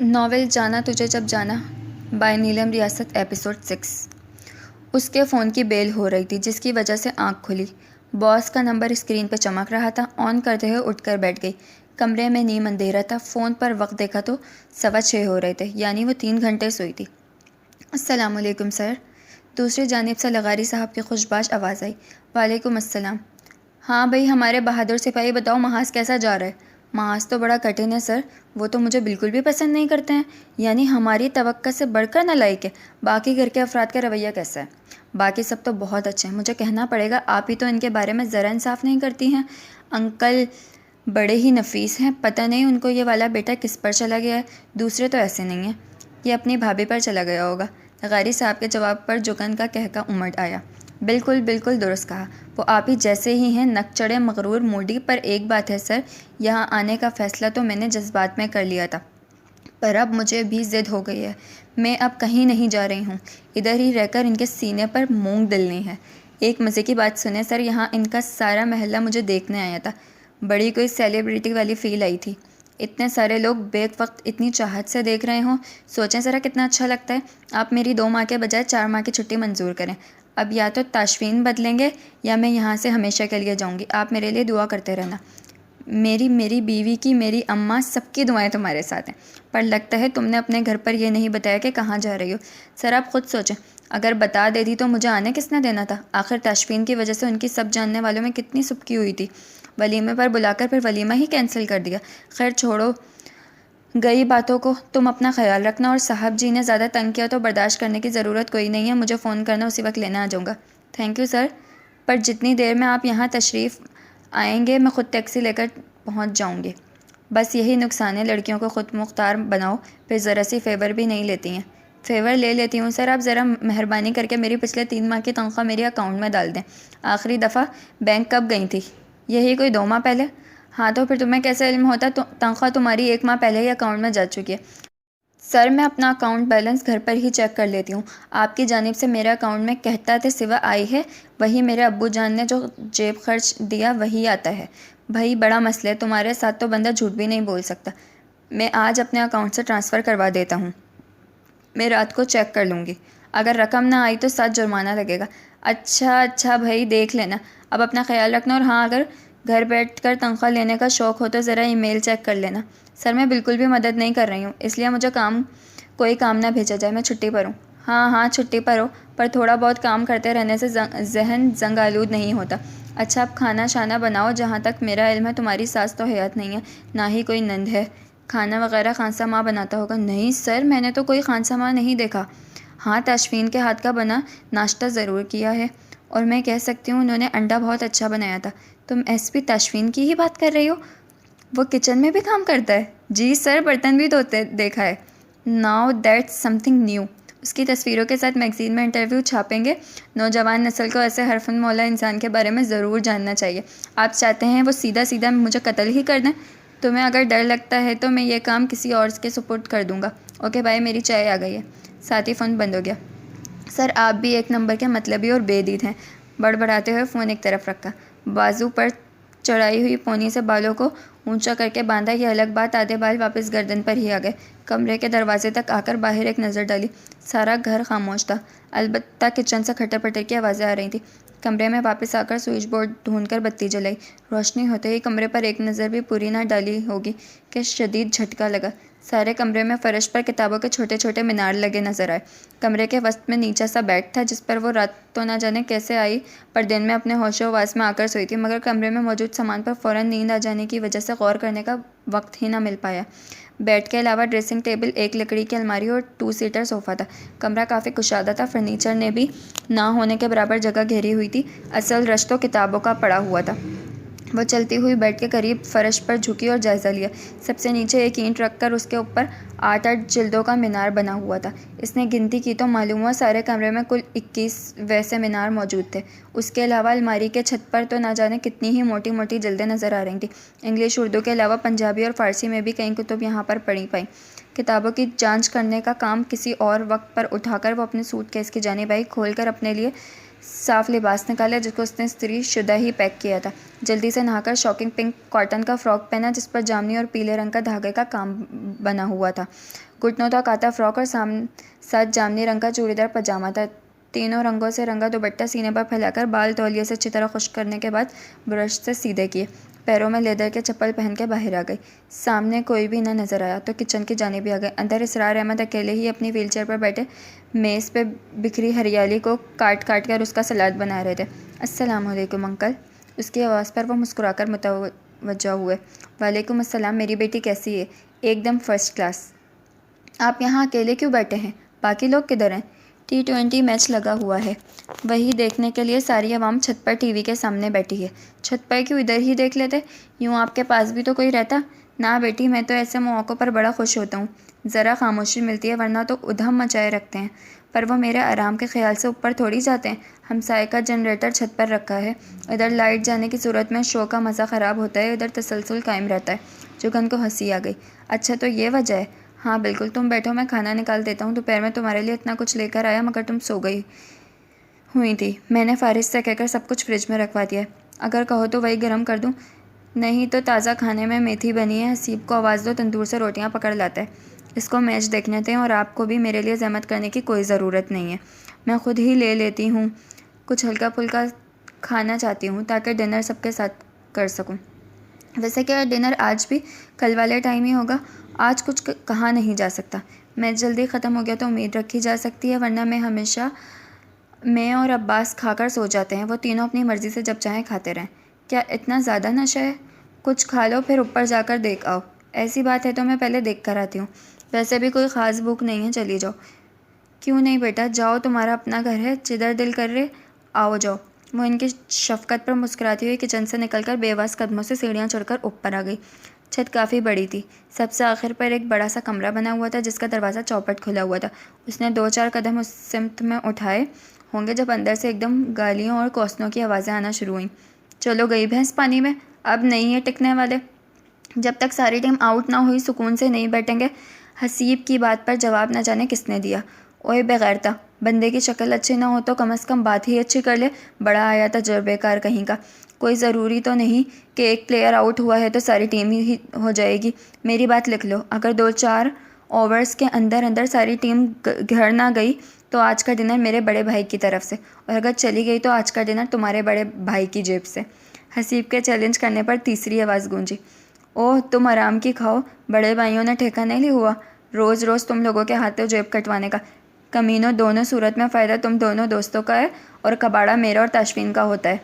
Novel जाना तुझे जब जाना बाय नीलम रियासत एपिसोड 6। उसके फ़ोन की बेल हो रही थी जिसकी वजह से आंख खुली। बॉस का नंबर स्क्रीन पर चमक रहा था। ऑन करते हुए उठकर बैठ गई। कमरे में नीम अंधेरा था। फ़ोन पर वक्त देखा तो 6:15 हो रहे थे, यानी वो 3 घंटे सोई थी। अस्सलामुअलैकुम सर। दूसरी जानिब से लगारी साहब की खुशबाश आवाज़ आई। वालेकुम अस्सलाम। हाँ भाई, हमारे बहादुर सिपाही, बताओ महाज कैसा जा रहा है? महाज तो बड़ा कठिन है सर, वो तो मुझे बिल्कुल भी पसंद नहीं करते हैं। यानी हमारी तवक्का से बढ़कर नालायक है। बाकी घर के अफराद का रवैया कैसा है? बाकी सब तो बहुत अच्छे हैं। मुझे कहना पड़ेगा, आप ही तो इनके बारे में ज़रा इंसाफ नहीं करती हैं। अंकल बड़े ही नफीस हैं, पता नहीं उनको ये वाला बेटा किस पर चला गया है। दूसरे तो ऐसे नहीं हैं, ये अपनी भाभी पर चला गया होगा। गारी साहब के जवाब पर जुगन का कहका उमड़ आया। बिल्कुल बिल्कुल दुरुस्त कहा, वो आप ही जैसे ही हैं, नकचढ़े, मगरूर, मूडी। पर एक बात है सर, यहाँ आने का फ़ैसला तो मैंने जज्बात में कर लिया था, पर अब मुझे भी ज़िद हो गई है। मैं अब कहीं नहीं जा रही हूँ, इधर ही रहकर इनके सीने पर मूंग डलनी है। एक मज़े की बात सुने सर, यहाँ इनका सारा महल्ला मुझे देखने आया था। बड़ी कोई सेलिब्रिटी वाली फ़ील आई थी। इतने सारे लोग बेक वक्त इतनी चाहत से देख रहे हों, सोचें ज़रा कितना अच्छा लगता है। आप मेरी 2 माह के बजाय 4 माह की छुट्टी मंजूर करें। अब या तो ताशफीन बदलेंगे या मैं यहाँ से हमेशा के लिए जाऊँगी। आप मेरे लिए दुआ करते रहना। मेरी बीवी की, मेरी अम्मा, सबकी दुआएं तुम्हारे साथ हैं। पर लगता है तुमने अपने घर पर यह नहीं बताया कि कहाँ जा रही हो। सर आप खुद सोचें, अगर बता देती तो मुझे आने किसने देना था? आखिर ताशफीन की वजह से उनकी सब जानने वालों में कितनी सुबकी हुई थी। वलीमे पर बुलाकर फिर वलीमा ही कैंसिल कर दिया। खैर छोड़ो गई बातों को, तुम अपना ख्याल रखना। और साहब जी ने ज़्यादा तंग किया तो बर्दाश्त करने की ज़रूरत कोई नहीं है। मुझे फ़ोन करना, उसी वक्त लेना आ जाऊँगा। थैंक यू सर, पर जितनी देर में आप यहाँ तशरीफ़ आएंगे मैं ख़ुद टैक्सी लेकर पहुँच जाऊँगी। बस यही नुकसान है, लड़कियों को ख़ुद मुख्तार बनाओ, फिर ज़रा सी फेवर भी नहीं लेती हैं। फेवर ले लेती हूँ सर, आप ज़रा मेहरबानी करके मेरी पिछले 3 माह की तनख्वाह मेरे अकाउंट में डाल दें। आखिरी दफ़ा बैंक कब गई थी? यही कोई 2 माह पहले। हाँ तो फिर तुम्हें कैसे इल्म होता? तो तनख्वाह तुम्हारी 1 माह पहले ही अकाउंट में जा चुकी है। सर मैं अपना अकाउंट बैलेंस घर पर ही चेक कर लेती हूँ। आपकी जानिब से मेरे अकाउंट में कहता थे सिवा आई है, वही मेरे अब्बू जान ने जो जेब खर्च दिया वही आता है। भाई बड़ा मसला है, तुम्हारे साथ तो बंदा झूठ भी नहीं बोल सकता। मैं आज अपने अकाउंट से ट्रांसफ़र करवा देता हूँ। मैं रात को चेक कर लूँगी। अगर रकम ना आई तो 7 जुर्माना लगेगा। अच्छा भाई, देख लेना। अब अपना ख्याल रखना। और हाँ, अगर घर बैठकर तनख्वाह लेने का शौक़ हो तो ज़रा ईमेल चेक कर लेना। सर मैं बिल्कुल भी मदद नहीं कर रही हूँ, इसलिए मुझे कोई काम ना भेजा जाए। मैं छुट्टी पर हूँ। हाँ छुट्टी पर हो, पर थोड़ा बहुत काम करते रहने से जहन जंग आलूद नहीं होता। अच्छा अब खाना शाना बनाओ। जहाँ तक मेरा इल्म है तुम्हारी सास तो हयात नहीं है, ना ही कोई नंद है। खाना वगैरह खानसा माँ बनाता होगा। नहीं सर, मैंने तो कोई खानसा माँ नहीं देखा। हाँ, ताशफीन के हाथ का बना नाश्ता ज़रूर किया है, और मैं कह सकती हूँ उन्होंने अंडा बहुत अच्छा बनाया था। तुम एसपी ताशफीन की ही बात कर रही हो? वो किचन में भी काम करता है? जी सर, बर्तन भी धोते देखा है। Now that's something new. उसकी तस्वीरों के साथ मैगज़ीन में इंटरव्यू छापेंगे। नौजवान नस्ल को ऐसे हरफन मौला इंसान के बारे में ज़रूर जानना चाहिए। आप चाहते हैं वो सीधा सीधा मुझे कत्ल ही कर दें? तुम्हें अगर डर लगता है तो मैं ये काम किसी और के सुपुर्द कर दूँगा। ओके बाय, मेरी चाय आ गई है। साथ ही फ़ोन बंद हो गया। सर आप भी एक नंबर के मतलबी और बेदीद हैं। बड़बड़ाते हुए फ़ोन एक तरफ रखा। बाजू पर चढ़ाई हुई पोनी से बालों को ऊंचा करके बांधा। यह अलग बात, आधे बाल वापस गर्दन पर ही आ गए। कमरे के दरवाजे तक आकर बाहर एक नज़र डाली। सारा घर खामोश था, अलबत्ता किचन से खटर पटर की आवाज़ें आ रही थी। कमरे में वापस आकर स्विच बोर्ड ढूंढकर बत्ती जलाई। रोशनी होते ही कमरे पर एक नज़र भी पूरी ना डाली होगी कि शदीद झटका लगा। सारे कमरे में फर्श पर किताबों के छोटे छोटे मीनार लगे नजर आए। कमरे के वस्त में नीचा सा बेड था जिस पर वो रात तो ना जाने कैसे आई, पर दिन में अपने होशो-हवास में आकर सोई थी। मगर कमरे में मौजूद सामान पर फ़ौरन नींद आ जाने की वजह से गौर करने का वक्त ही ना मिल पाया। बेड के अलावा ड्रेसिंग टेबल, एक लकड़ी की अलमारी और 2 सीटर सोफ़ा था। कमरा काफ़ी कुशादा था। फर्नीचर ने भी ना होने के बराबर जगह घेरी हुई थी। असल रश तो किताबों का पड़ा हुआ था। वो चलती हुई बेड के करीब फर्श पर झुकी और जायज़ा लिया। सबसे नीचे एक ईंट रखकर उसके ऊपर 8-8 जिल्दों का मीनार बना हुआ था। इसने गिनती की तो मालूम हुआ सारे कमरे में कुल 21 वैसे मीनार मौजूद थे। उसके अलावा अलमारी के छत पर तो ना जाने कितनी ही मोटी मोटी जिल्दें नज़र आ रही थी। इंग्लिश, उर्दू के अलावा पंजाबी और फ़ारसी में भी कई कुतुब यहाँ पर पढ़ी पाई। किताबों की जांच करने का काम किसी और वक्त पर उठाकर वो अपने सूटकेस की जानिब आई। खोलकर अपने लिए साफ लिबास निकाला जिसको उसने स्त्री शुदा ही पैक किया था। जल्दी से नहाकर शॉकिंग पिंक कॉटन का फ्रॉक पहना जिस पर जामनी और पीले रंग का धागे का काम बना हुआ था। घुटनों तक आता फ्रॉक और साथ जामनी रंग का चूड़ीदार पजामा था। तीनों रंगों से रंगा दुपट्टा सीने पर फैलाकर बाल तौलिए से अच्छी तरह खुश्क करने के बाद ब्रश से सीधे किए। पैरों में लेदर के चप्पल पहन के बाहर आ गई। सामने कोई भी न नजर आया तो किचन की जानिब आ गए। अंदर इसरार अहमद अकेले ही अपनी व्हीलचेयर पर बैठे मेज़ पे बिखरी हरियाली को काट काट कर उसका सलाद बना रहे थे। अस्सलाम वालेकुम अंकल। उसकी आवाज़ पर वह मुस्कुराकर मुतवज्जह हुए। वालेकुम अस्सलाम, मेरी बेटी कैसी है? एकदम फर्स्ट क्लास। आप यहाँ अकेले क्यों बैठे हैं? बाकी लोग किधर हैं? T20 मैच लगा हुआ है, वही देखने के लिए सारी आवाम छत पर टीवी के सामने बैठी है। छत पर क्यों, इधर ही देख लेते। यूँ आपके पास भी तो कोई रहता। ना बेटी, मैं तो ऐसे मौक़ों पर बड़ा खुश होता हूँ। ज़रा खामोशी मिलती है, वरना तो उधम मचाए रखते हैं। पर वो मेरे आराम के ख्याल से ऊपर थोड़ी जाते हैं। हमसाये का जनरेटर छत पर रखा है। इधर लाइट जाने की सूरत में शो का मज़ा ख़राब होता है, इधर तसलसल कायम रहता है। जुगन को हंसी आ गई। अच्छा, तो ये वजह है। हाँ बिल्कुल, तुम बैठो, मैं खाना निकाल देता हूँ। दोपहर में तुम्हारे लिए इतना कुछ लेकर आया मगर तुम सो गई हुई थी। मैंने फारिस से कहकर सब कुछ फ्रिज में रखवा दिया है। अगर कहो तो वही गर्म कर दूँ? नहीं तो ताज़ा खाने में मेथी बनी है। हसीब को आवाज़ दो, तंदूर से रोटियाँ पकड़ लाता है। इसको मैच देखने दें और आपको भी मेरे लिए ज़हमत करने की कोई ज़रूरत नहीं है। मैं खुद ही ले लेती हूँ। कुछ हल्का फुल्का खाना चाहती हूँ ताकि डिनर सबके साथ कर सकूँ। वैसे क्या डिनर आज भी कल वाले टाइम ही होगा? आज कुछ कहा नहीं जा सकता। मैच जल्दी ख़त्म हो गया तो उम्मीद रखी जा सकती है, वरना मैं और अब्बास खाकर सो जाते हैं। वो तीनों अपनी मर्ज़ी से जब चाहें खाते रहें। क्या इतना ज़्यादा नशा है? कुछ खा लो फिर ऊपर जाकर देख आओ। ऐसी बात है तो मैं पहले देख कर आती हूँ। वैसे भी कोई ख़ास भूख नहीं है, चली जाओ। क्यों नहीं बेटा, जाओ, तुम्हारा अपना घर है। जिधर दिल कर रहे आओ जाओ। वो इनकी शफ़क़त पर मुस्कुराती हुई किचन से निकलकर बेवास कदमों से सीढ़ियाँ चढ़कर ऊपर आ गई। छत काफ़ी बड़ी थी। सबसे आखिर पर एक बड़ा सा कमरा बना हुआ था जिसका दरवाज़ा चौपट खुला हुआ था। उसने 2-4 कदम उस सिमत में उठाए होंगे जब अंदर से एकदम गालियों और कोसनों की आवाज़ें आना शुरू हुईं। चलो गई भैंस पानी में, अब नहीं है टिकने वाले। जब तक सारी टीम आउट ना हुई सुकून से नहीं बैठेंगे। हसीब की बात पर जवाब न जाने किसने दिया। ओए बेगैरता, बंदे की शक्ल अच्छी ना हो तो कम से कम बात ही अच्छी कर ले। बड़ा आया तजुर्बेकार कहीं का। कोई ज़रूरी तो नहीं कि एक प्लेयर आउट हुआ है तो सारी टीम ही हो जाएगी। मेरी बात लिख लो, अगर 2-4 ओवर्स के अंदर अंदर सारी टीम घर ना गई तो आज का डिनर मेरे बड़े भाई की तरफ से, और अगर चली गई तो आज का डिनर तुम्हारे बड़े भाई की जेब से। हसीब के चैलेंज करने पर तीसरी आवाज़ गूंजी। ओह, तुम आराम की खाओ, बड़े भाइयों ने ठेका नहीं लिया हुआ रोज़ रोज़ तुम लोगों के हाथों जेब कटवाने का। कमीनों, दोनों सूरत में फ़ायदा तुम दोनों दोस्तों का है और कबाड़ा मेरा और ताशफीन का होता है।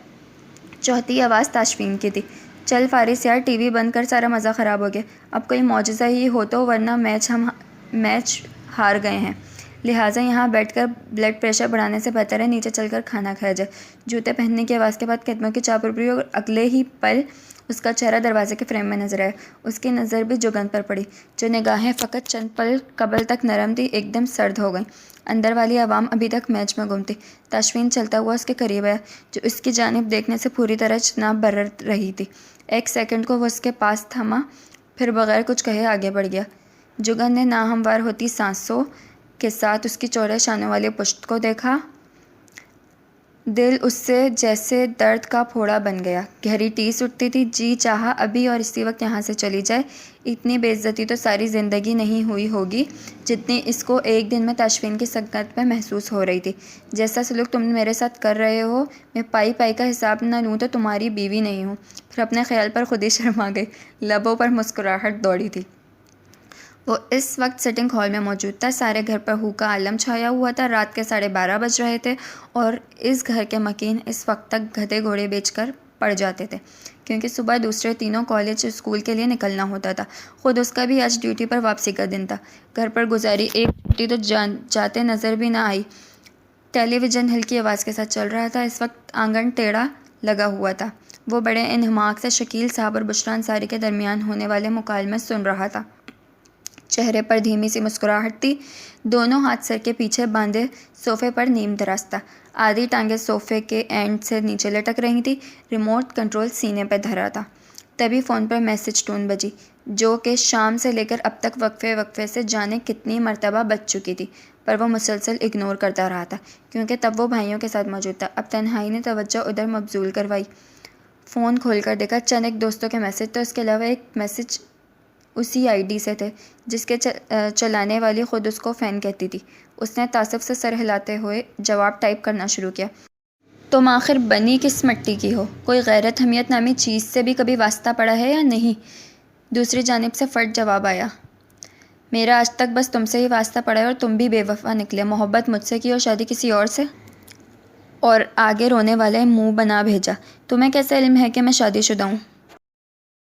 चौथी आवाज़ ताशफीन की थी। चल फारिस यार, टीवी बंद कर, सारा मज़ा ख़राब हो गया। अब कोई मौजज़ा ही हो तो, वरना मैच हार गए हैं। लिहाजा यहाँ बैठकर ब्लड प्रेशर बढ़ाने से बेहतर है नीचे चलकर खाना खाया जाए। जूते पहनने की आवाज़ के बाद कदमों की चाप उभरी और अगले ही पल उसका चेहरा दरवाजे के फ्रेम में नजर आया। उसकी नज़र भी जुगन पर पड़ी, जो निगाहें फ़कत चंद पल कबल तक नरम थी, एकदम सर्द हो गईं। अंदर वाली आवाम अभी तक मैच में गुम थी। ताशफीन चलता हुआ उसके करीब आया, जो उसकी जानिब देखने से पूरी तरह चिनाब बरर रही थी। एक सेकंड को वो उसके पास थमा, फिर बगैर कुछ कहे आगे बढ़ गया। जुगन ने नाहमवार होती सांसों के साथ उसकी चौड़े शानों वाली पुश्त को देखा। दिल उससे जैसे दर्द का फोड़ा बन गया। गहरी टीस उठती थी। जी चाहा अभी और इसी वक्त यहाँ से चली जाए। इतनी बेइज्जती तो सारी ज़िंदगी नहीं हुई होगी जितनी इसको एक दिन में ताशफीन की संगत में महसूस हो रही थी। जैसा सलूक तुम मेरे साथ कर रहे हो, मैं पाई पाई का हिसाब न लूँ तो तुम्हारी बीवी नहीं हूँ। फिर अपने ख्याल पर खुद ही शर्मा गई। लबों पर मुस्कुराहट दौड़ी थी। वो इस वक्त सिटिंग हॉल में मौजूद था। सारे घर पर हू का आलम छाया हुआ था। रात के 12:30 बज रहे थे और इस घर के मकीन इस वक्त तक गधे घोड़े बेचकर पड़ जाते थे, क्योंकि सुबह दूसरे तीनों कॉलेज स्कूल के लिए निकलना होता था। ख़ुद उसका भी आज ड्यूटी पर वापसी का दिन था। घर पर गुजारी एक छुट्टी तो जाते नज़र भी ना आई। टेलीविज़न हल्की आवाज़ के साथ चल रहा था। इस वक्त आंगन टेढ़ा लगा हुआ था। वो बड़े इन्हमाक से शकील साहब और बुशरा अंसारी के दरमियान होने वाले मुकालमे सुन रहा था। चेहरे पर धीमी सी मुस्कुराहट थी। दोनों हाथ सर के पीछे बांधे सोफ़े पर नीम दराज था। आधी टांगें सोफ़े के एंड से नीचे लटक रही थी। रिमोट कंट्रोल सीने पर धरा था। तभी फ़ोन पर मैसेज टोन बजी, जो कि शाम से लेकर अब तक वक्फे वक्फे से जाने कितनी मरतबा बज चुकी थी, पर वो मुसलसल इग्नोर करता रहा था क्योंकि तब वो भाइयों के साथ मौजूद था। अब तन्हाई ने तवज्जो उधर मबजूल करवाई। फ़ोन खोलकर देखा, चंद एक दोस्तों के मैसेज, तो इसके अलावा एक मैसेज उसी आईडी से थे जिसके चलाने वाली ख़ुद उसको फ़ैन कहती थी। उसने तासुफ से सर हिलाते हुए जवाब टाइप करना शुरू किया। तुम आखिर बनी किस मिट्टी की हो? कोई गैरत हमियत नामी चीज़ से भी कभी वास्ता पड़ा है या नहीं? दूसरी जानिब से फट जवाब आया, मेरा आज तक बस तुमसे ही वास्ता पड़ा है और तुम भी बेवफा निकले। मोहब्बत मुझसे की और शादी किसी और से। और आगे रोने वाले मुंह बना भेजा, तुम्हें कैसे इल्म है कि मैं शादीशुदा हूँ?